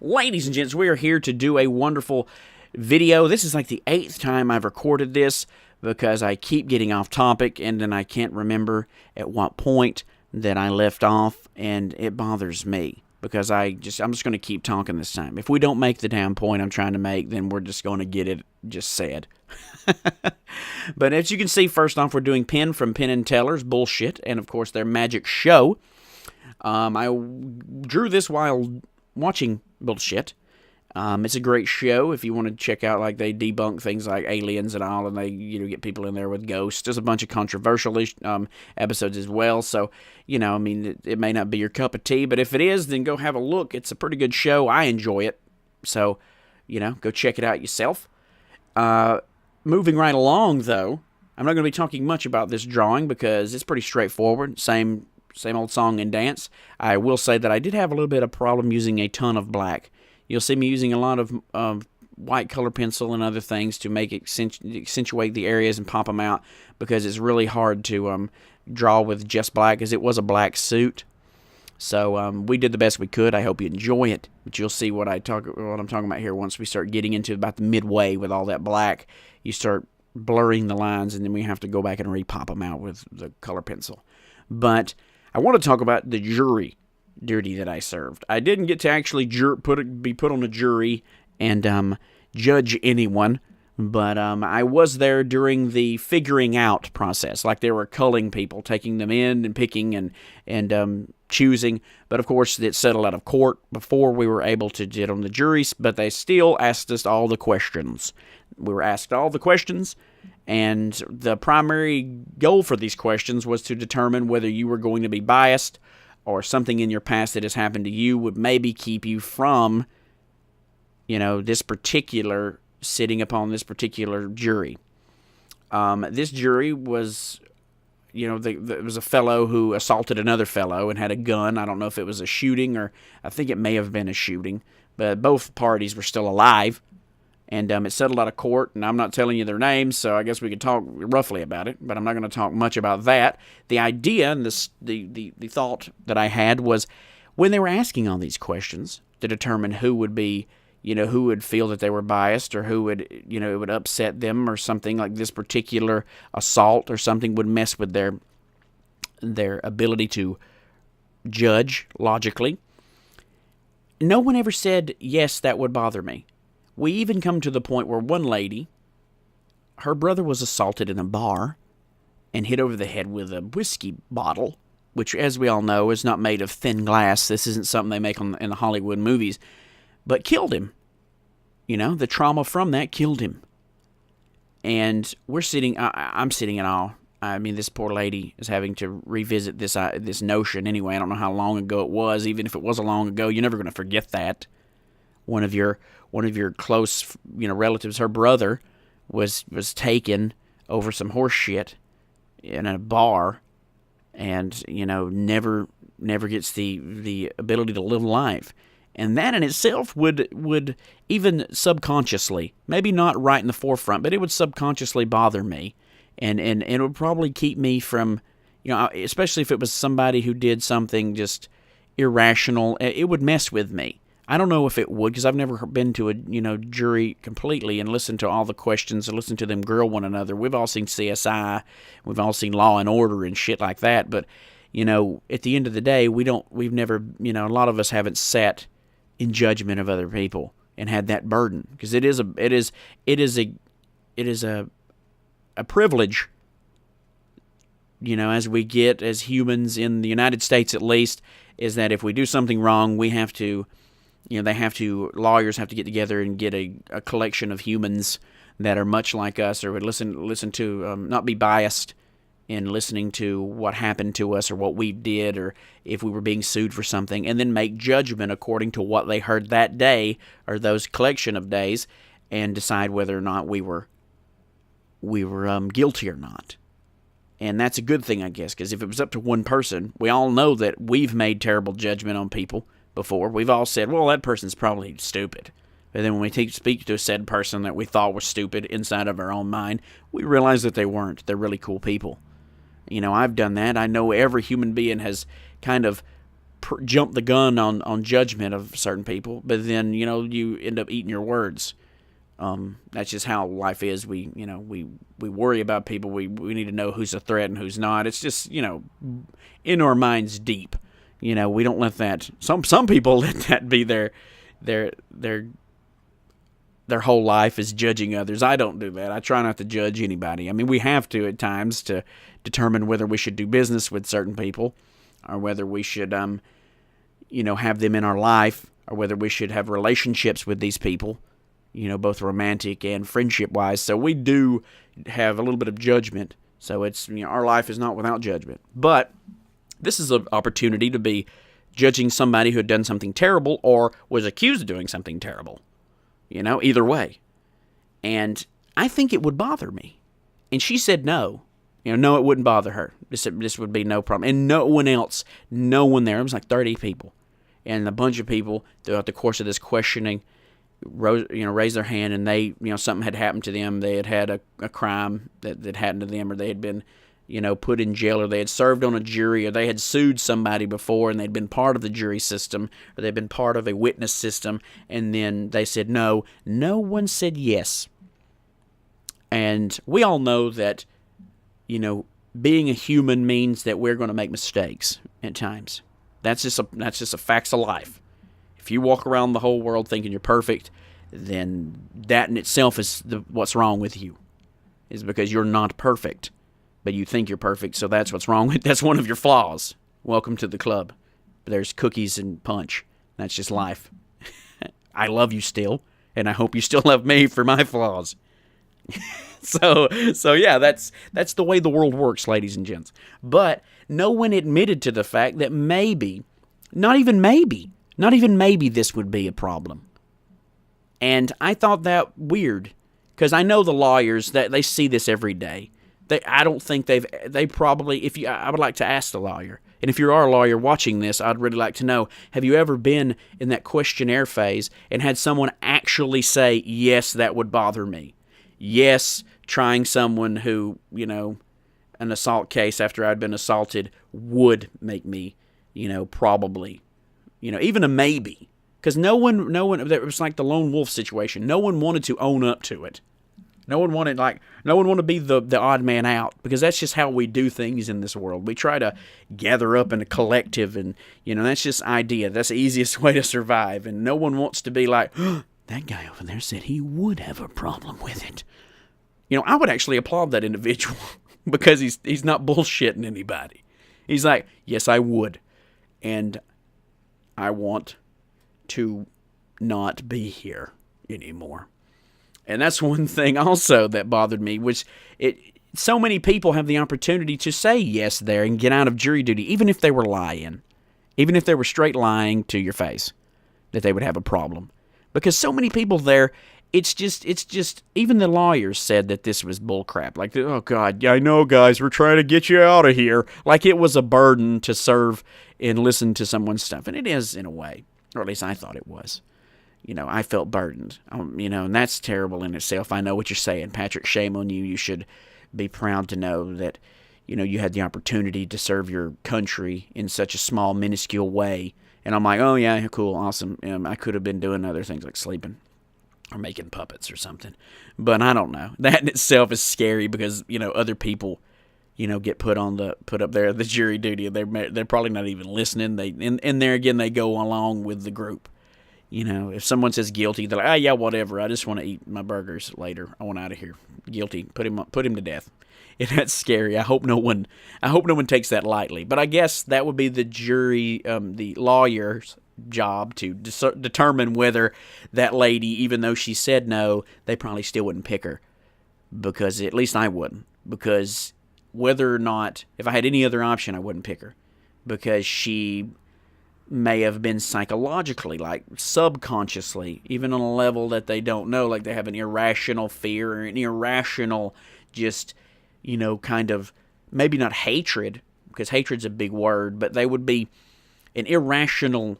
Ladies and gents, we are here to do a wonderful video. This is like the 8th time I've recorded this because I keep getting off topic and then I can't remember at what point that I left off, and it bothers me because I'm just going to keep talking this time. If we don't make the damn point I'm trying to make, then we're just going to get it just said. But as you can see, first off, we're doing Penn from Penn and Teller's Bullshit, and of course their magic show. I drew this while watching Bullshit. It's a great show if you want to check out, like, they debunk things like aliens and all, and they get people in there with ghosts. There's a bunch of controversial episodes as well, so it may not be your cup of tea, but if it is, then go have a look. It's a pretty good show. I enjoy it, so go check it out yourself. Moving right along, though, I'm not going to be talking much about this drawing because it's pretty straightforward. Same old song and dance. I will say that I did have a little bit of problem using a ton of black. You'll see me using a lot of white color pencil and other things to make it accentuate the areas and pop them out, because it's really hard to draw with just black, because it was a black suit. So we did the best we could. I hope you enjoy it, but you'll see what I'm talking about here once we start getting into about the midway with all that black. You start blurring the lines, and then we have to go back and repop them out with the color pencil. But I want to talk about the jury duty that I served. I didn't get to actually be put on a jury and judge anyone, but I was there during the figuring out process. Like, they were culling people, taking them in and picking and choosing. But of course, it settled out of court before we were able to get on the juries, but they still asked us all the questions. We were asked all the questions, and the primary goal for these questions was to determine whether you were going to be biased, or something in your past that has happened to you would maybe keep you from, this particular, sitting upon this particular jury. This jury was, it was a fellow who assaulted another fellow and had a gun. I don't know if it was a shooting, or I think it may have been a shooting, but both parties were still alive. And it settled out of court, and I'm not telling you their names, so I guess we could talk roughly about it, but I'm not going to talk much about that. The idea and the thought that I had was, when they were asking all these questions to determine who would be, who would feel that they were biased, or who would, it would upset them, or something like this particular assault or something would mess with their ability to judge logically, no one ever said, yes, that would bother me. We even come to the point where one lady, her brother was assaulted in a bar and hit over the head with a whiskey bottle, which, as we all know, is not made of thin glass. This isn't something they make in the Hollywood movies, but killed him. The trauma from that killed him. And I'm sitting in awe. I mean, this poor lady is having to revisit this notion anyway. I don't know how long ago it was. Even if it was a long ago, you're never going to forget that. One of your close, relatives, her brother, was taken over some horse shit in a bar, and never gets the ability to live life, and that in itself would even subconsciously, maybe not right in the forefront, but it would subconsciously bother me, and it would probably keep me from, especially if it was somebody who did something just irrational. It would mess with me. I don't know if it would, because I've never been to a jury completely and listened to all the questions and listened to them grill one another. We've all seen CSI, we've all seen Law and Order and shit like that. But at the end of the day, we've never, a lot of us haven't sat in judgment of other people and had that burden, because it is a privilege. As we get as humans in the United States, at least, is that if we do something wrong, we have to. Lawyers have to get together and get a collection of humans that are much like us, or would listen to, not be biased in listening to what happened to us or what we did, or if we were being sued for something, and then make judgment according to what they heard that day or those collection of days, and decide whether or not we were guilty or not. And that's a good thing, I guess, because if it was up to one person, we all know that we've made terrible judgment on people before. We've all said, well, that person's probably stupid. But then when we speak to a said person that we thought was stupid inside of our own mind, we realize that they weren't. They're really cool people. I've done that. I know every human being has kind of jump the gun on judgment of certain people, but then, you end up eating your words. That's just how life is. We worry about people. We need to know who's a threat and who's not. It's just, in our minds deep. We don't let that. Some people let that be their whole life is judging others. I don't do that. I try not to judge anybody. I mean, we have to at times to determine whether we should do business with certain people, or whether we should, have them in our life, or whether we should have relationships with these people, both romantic and friendship-wise. So we do have a little bit of judgment. So it's, our life is not without judgment. But this is an opportunity to be judging somebody who had done something terrible or was accused of doing something terrible. Either way. And I think it would bother me. And she said no. No, it wouldn't bother her. This would be no problem. And no one there. It was like 30 people. And a bunch of people throughout the course of this questioning raised their hand, and they, something had happened to them. They had a crime that happened to them, or they had been, put in jail, or they had served on a jury, or they had sued somebody before and they'd been part of the jury system, or they'd been part of a witness system, and then they said no. No one said yes. And we all know that, being a human means that we're going to make mistakes at times. That's just a facts of life. If you walk around the whole world thinking you're perfect, then that in itself is what's wrong with you. Is because you're not perfect. But you think you're perfect, so that's what's wrong with. That's one of your flaws. Welcome to the club. There's cookies and punch. That's just life. I love you still, and I hope you still love me for my flaws. So yeah, that's the way the world works, ladies and gents. But no one admitted to the fact that maybe, not even maybe this would be a problem. And I thought that weird, because I know the lawyers, that they see this every day. I don't think they probably, I would like to ask the lawyer, and if you are a lawyer watching this, I'd really like to know, have you ever been in that questionnaire phase and had someone actually say, yes, that would bother me? Yes, trying someone who, an assault case after I'd been assaulted would make me, probably, even a maybe. Because no one, it was like the lone wolf situation. No one wanted to own up to it. No one wanted to be the odd man out, because that's just how we do things in this world. We try to gather up in a collective, and, that's just idea. That's the easiest way to survive. And no one wants to be like, oh, that guy over there said he would have a problem with it. I would actually applaud that individual because he's not bullshitting anybody. He's like, yes, I would. And I want to not be here anymore. And that's one thing also that bothered me, which so many people have the opportunity to say yes there and get out of jury duty, even if they were lying, even if they were straight lying to your face, that they would have a problem. Because so many people there, it's just, even the lawyers said that this was bullcrap. Like, oh God, yeah, I know, guys, we're trying to get you out of here. Like it was a burden to serve and listen to someone's stuff. And it is in a way, or at least I thought it was. I felt burdened, and that's terrible in itself. I know what you're saying, Patrick. Shame on you. You should be proud to know that, you had the opportunity to serve your country in such a small, minuscule way. And I'm like, oh, yeah, cool, awesome. I could have been doing other things like sleeping or making puppets or something. But I don't know. That in itself is scary because, other people, get put up there the jury duty. They're probably not even listening. And there again, they go along with the group. If someone says guilty, they're like, yeah, whatever. I just want to eat my burgers later. I want out of here. Guilty. Put him to death. And that's scary. I hope no one takes that lightly. But I guess that would be the jury, the lawyer's job to determine whether that lady, even though she said no, they probably still wouldn't pick her. Because at least I wouldn't. Because whether or not, if I had any other option, I wouldn't pick her. Because she may have been psychologically, like subconsciously, even on a level that they don't know, like they have an irrational fear or an irrational just, kind of, maybe not hatred, because hatred's a big word, but they would be an irrational,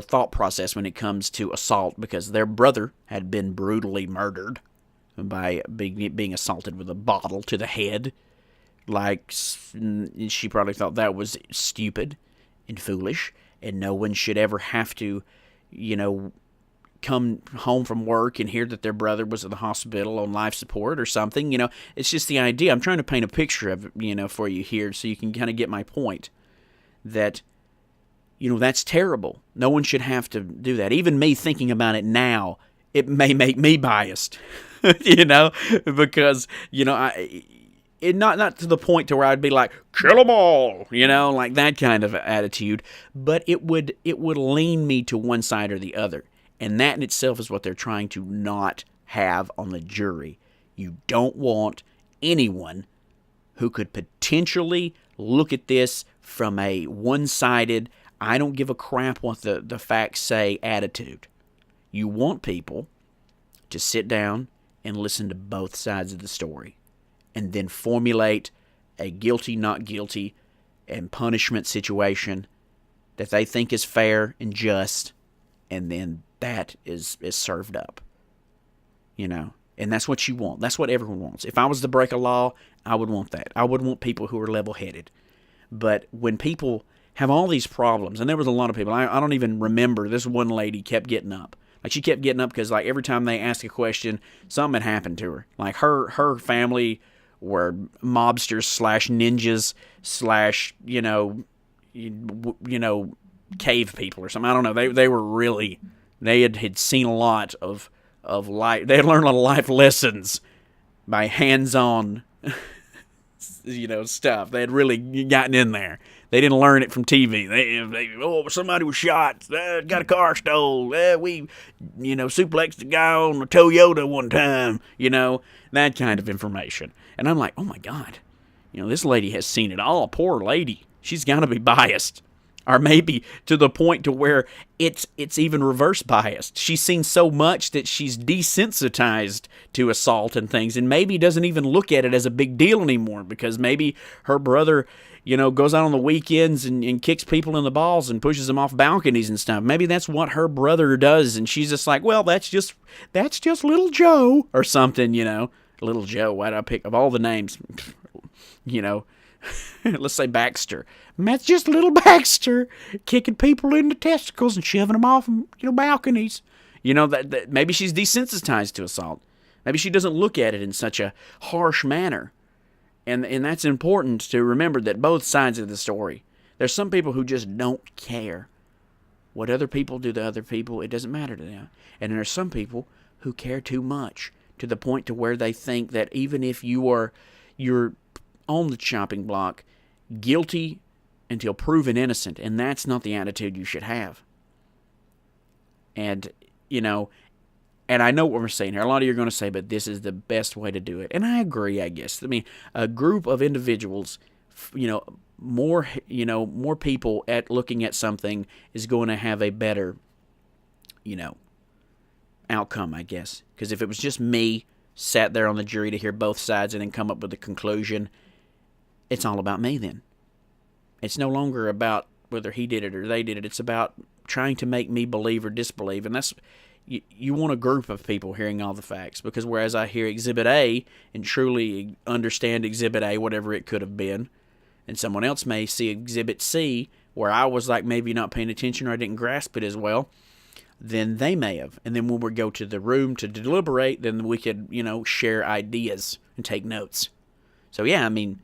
thought process when it comes to assault, because their brother had been brutally murdered by being assaulted with a bottle to the head. Like, she probably thought that was stupid and foolish, and no one should ever have to, come home from work and hear that their brother was at the hospital on life support or something. It's just the idea. I'm trying to paint a picture of it, for you here so you can kind of get my point that, that's terrible. No one should have to do that. Even me thinking about it now, it may make me biased, because, not to the point to where I'd be like, kill them all, like that kind of attitude, but it would lean me to one side or the other. And that in itself is what they're trying to not have on the jury. You don't want anyone who could potentially look at this from a one-sided, I don't give a crap what the facts say attitude. You want people to sit down and listen to both sides of the story and then formulate a guilty, not guilty, and punishment situation that they think is fair and just, and then that is served up. And that's what you want. That's what everyone wants. If I was to break a law, I would want that. I would want people who are level-headed. But when people have all these problems, and there was a lot of people, I don't even remember, this one lady kept getting up. Like, she kept getting up because, like, every time they asked a question, something had happened to her. Like, her family were mobsters / ninjas / cave people or something. I don't know. They were really, they had seen a lot of life. They had learned a lot of life lessons by hands-on, stuff. They had really gotten in there. They didn't learn it from TV. Somebody was shot. Got a car stole. We, suplexed a guy on a Toyota one time. That kind of information. And I'm like, oh my God, this lady has seen it all. Poor lady. She's got to be biased. Or maybe to the point to where it's even reverse biased. She's seen so much that she's desensitized to assault and things, and maybe doesn't even look at it as a big deal anymore because maybe her brother, goes out on the weekends and kicks people in the balls and pushes them off balconies and stuff. Maybe that's what her brother does, and she's just like, well, that's just little Joe or something, Little Joe. Why did I pick of all the names? Let's say Baxter. That's just little Baxter kicking people in the testicles and shoving them off, balconies. That maybe she's desensitized to assault. Maybe she doesn't look at it in such a harsh manner. And that's important to remember that both sides of the story. There's some people who just don't care. What other people do to other people, it doesn't matter to them. And there's some people who care too much to the point to where they think that even if you're on the chopping block, guilty until proven innocent, and that's not the attitude you should have. And, and I know what we're saying here. A lot of you are going to say, but this is the best way to do it. And I agree, I guess. I mean, a group of individuals, more people at looking at something is going to have a better, outcome, I guess. Because if it was just me, sat there on the jury to hear both sides and then come up with a conclusion, it's all about me then. It's no longer about whether he did it or they did it. It's about trying to make me believe or disbelieve. And that's, you want a group of people hearing all the facts. Because whereas I hear Exhibit A and truly understand Exhibit A, whatever it could have been, and someone else may see Exhibit C, where I was like maybe not paying attention or I didn't grasp it as well, then they may have. And then when we go to the room to deliberate, then we could, share ideas and take notes. So yeah, I mean,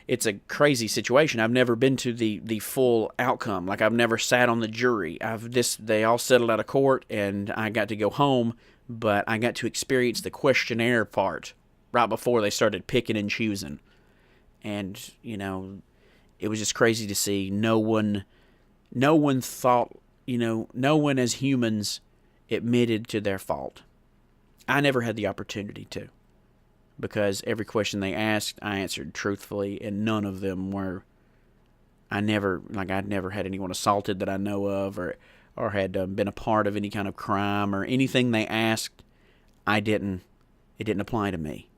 it's a crazy situation. I've never been to the full outcome. Like, I've never sat on the jury. They all settled out of court, and I got to go home, but I got to experience the questionnaire part right before they started picking and choosing. And, it was just crazy to see no one thought, no one as humans admitted to their fault. I never had the opportunity to. Because every question they asked, I answered truthfully, and none of them were. I'd never had anyone assaulted that I know of, or had been a part of any kind of crime, or anything they asked, it didn't apply to me.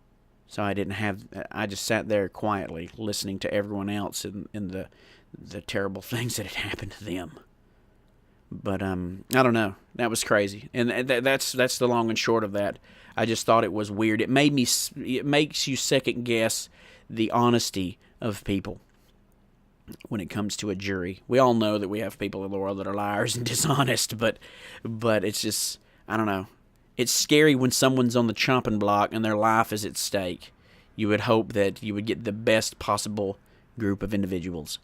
So I just sat there quietly listening to everyone else in the terrible things that had happened to them. But I don't know. That was crazy, and that's the long and short of that. I just thought it was weird. It makes you second guess the honesty of people. when it comes to a jury. We all know that we have people in the world that are liars and dishonest, but it's just, I don't know. It's scary when someone's on the chopping block and their life is at stake. You would hope that you would get the best possible group of individuals.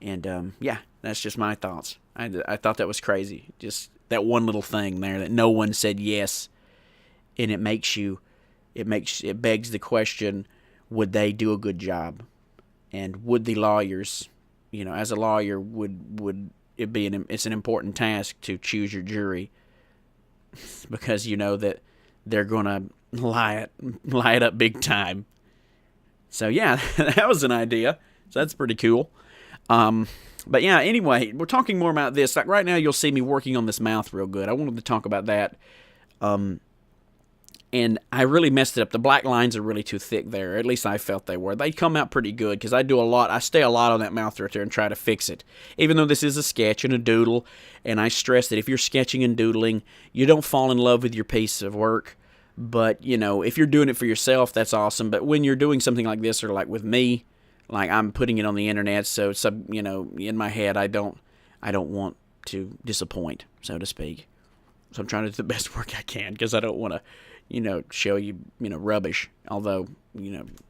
And, yeah, that's just my thoughts. I thought that was crazy. Just that one little thing there that no one said yes. And it begs the question, would they do a good job? And would the lawyers, as a lawyer, would it be it's an important task to choose your jury, because you know that they're gonna lie it up big time. So yeah, that was an idea. So that's pretty cool. But yeah, anyway, we're talking more about this. Like right now, you'll see me working on this mouth real good. I wanted to talk about that. And I really messed it up. The black lines are really too thick there. At least I felt they were. They come out pretty good because I stay a lot on that mouth right there and try to fix it. Even though this is a sketch and a doodle, and I stress that if you're sketching and doodling, you don't fall in love with your piece of work. But, if you're doing it for yourself, that's awesome. But when you're doing something like this, or like with me, like I'm putting it on the internet, so it's, in my head, I don't want to disappoint, so to speak. So I'm trying to do the best work I can because I don't want to, show you, rubbish. Although,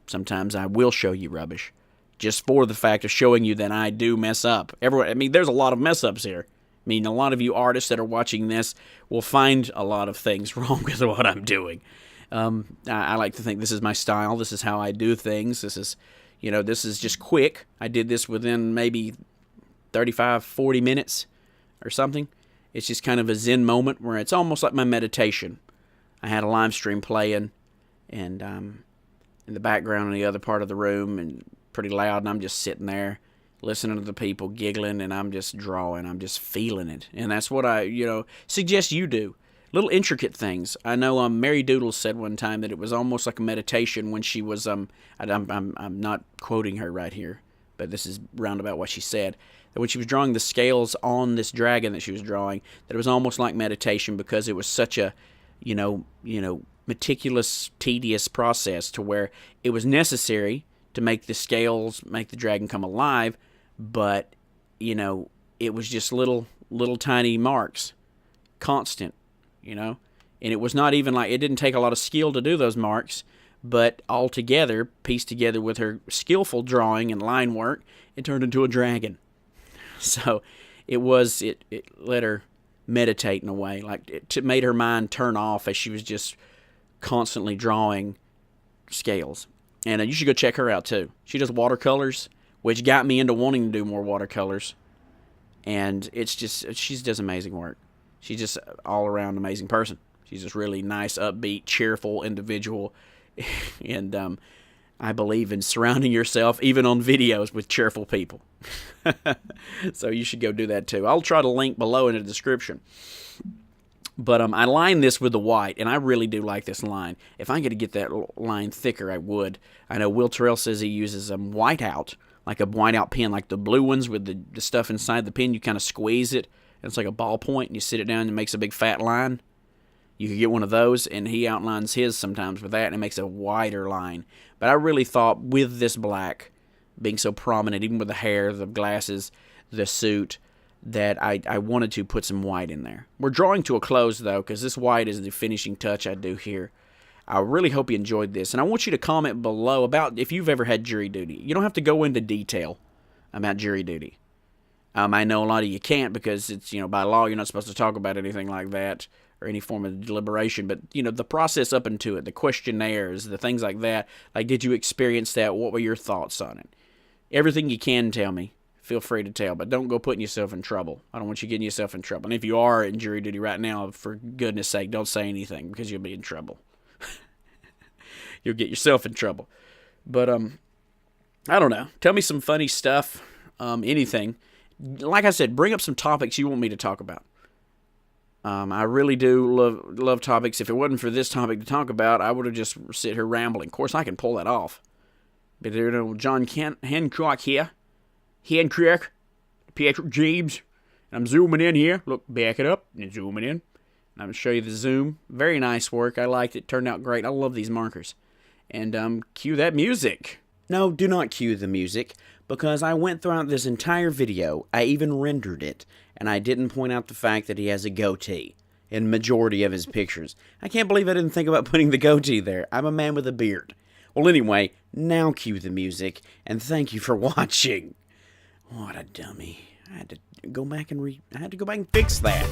sometimes I will show you rubbish just for the fact of showing you that I do mess up. There's a lot of mess ups here. A lot of you artists that are watching this will find a lot of things wrong with what I'm doing. I like to think this is my style. This is how I do things. This is just quick. I did this within maybe 35, 40 minutes or something. It's just kind of a zen moment where it's almost like my meditation. I had a live stream playing, and in the background in the other part of the room, and pretty loud, and I'm just sitting there listening to the people giggling, and I'm just drawing. I'm just feeling it, and that's what I suggest you do. Little intricate things. I know Mary Doodle said one time that it was almost like a meditation when she was I'm not quoting her right here, but this is roundabout what she said. That when she was drawing the scales on this dragon that she was drawing, that it was almost like meditation because it was such a meticulous, tedious process to where it was necessary to make the scales, make the dragon come alive, but, it was just little tiny marks, constant, and it was not even like, it didn't take a lot of skill to do those marks, but all together, pieced together with her skillful drawing and line work, it turned into a dragon. So it let her meditate in a way, like it made her mind turn off as she was just constantly drawing scales. And you should go check her out too. She does watercolors, which got me into wanting to do more watercolors. And she does amazing work. She's just all around amazing person. She's just really nice, upbeat, cheerful individual. And I believe in surrounding yourself, even on videos, with cheerful people. So you should go do that too. I'll try to link below in the description. But I line this with the white, and I really do like this line. If I could get that line thicker, I would. I know Will Terrell says he uses whiteout, like a whiteout pen, like the blue ones with the stuff inside the pen. You kind of squeeze it, and it's like a ballpoint, and you sit it down, and it makes a big fat line. You could get one of those, and he outlines his sometimes with that, and it makes a wider line. But I really thought with this black being so prominent, even with the hair, the glasses, the suit, that I wanted to put some white in there. We're drawing to a close, though, because this white is the finishing touch I do here. I really hope you enjoyed this, and I want you to comment below about if you've ever had jury duty. You don't have to go into detail about jury duty. I know a lot of you can't because it's, by law, you're not supposed to talk about anything like that or any form of deliberation, but, the process up into it, the questionnaires, the things like that, like, did you experience that? What were your thoughts on it? Everything you can tell me, feel free to tell, but don't go putting yourself in trouble. I don't want you getting yourself in trouble. And if you are in jury duty right now, for goodness sake, don't say anything because you'll be in trouble. You'll get yourself in trouble. But, I don't know. Tell me some funny stuff, anything. Like I said, bring up some topics you want me to talk about. I really do love topics. If it wasn't for this topic to talk about, I would have just sit here rambling. Of course, I can pull that off. But John Hancock here. Hancock, Patrick James. And I'm zooming in here. Look, back it up and zooming in. And I'm going to show you the zoom. Very nice work. I liked it. Turned out great. I love these markers. And cue that music. No, do not cue the music. because I went throughout this entire video, I even rendered it, and I didn't point out the fact that he has a goatee in majority of his pictures. I can't believe I didn't think about putting the goatee there. I'm a man with a beard. Well, anyway, now cue the music, and thank you for watching. What a dummy. I had to go back and fix that.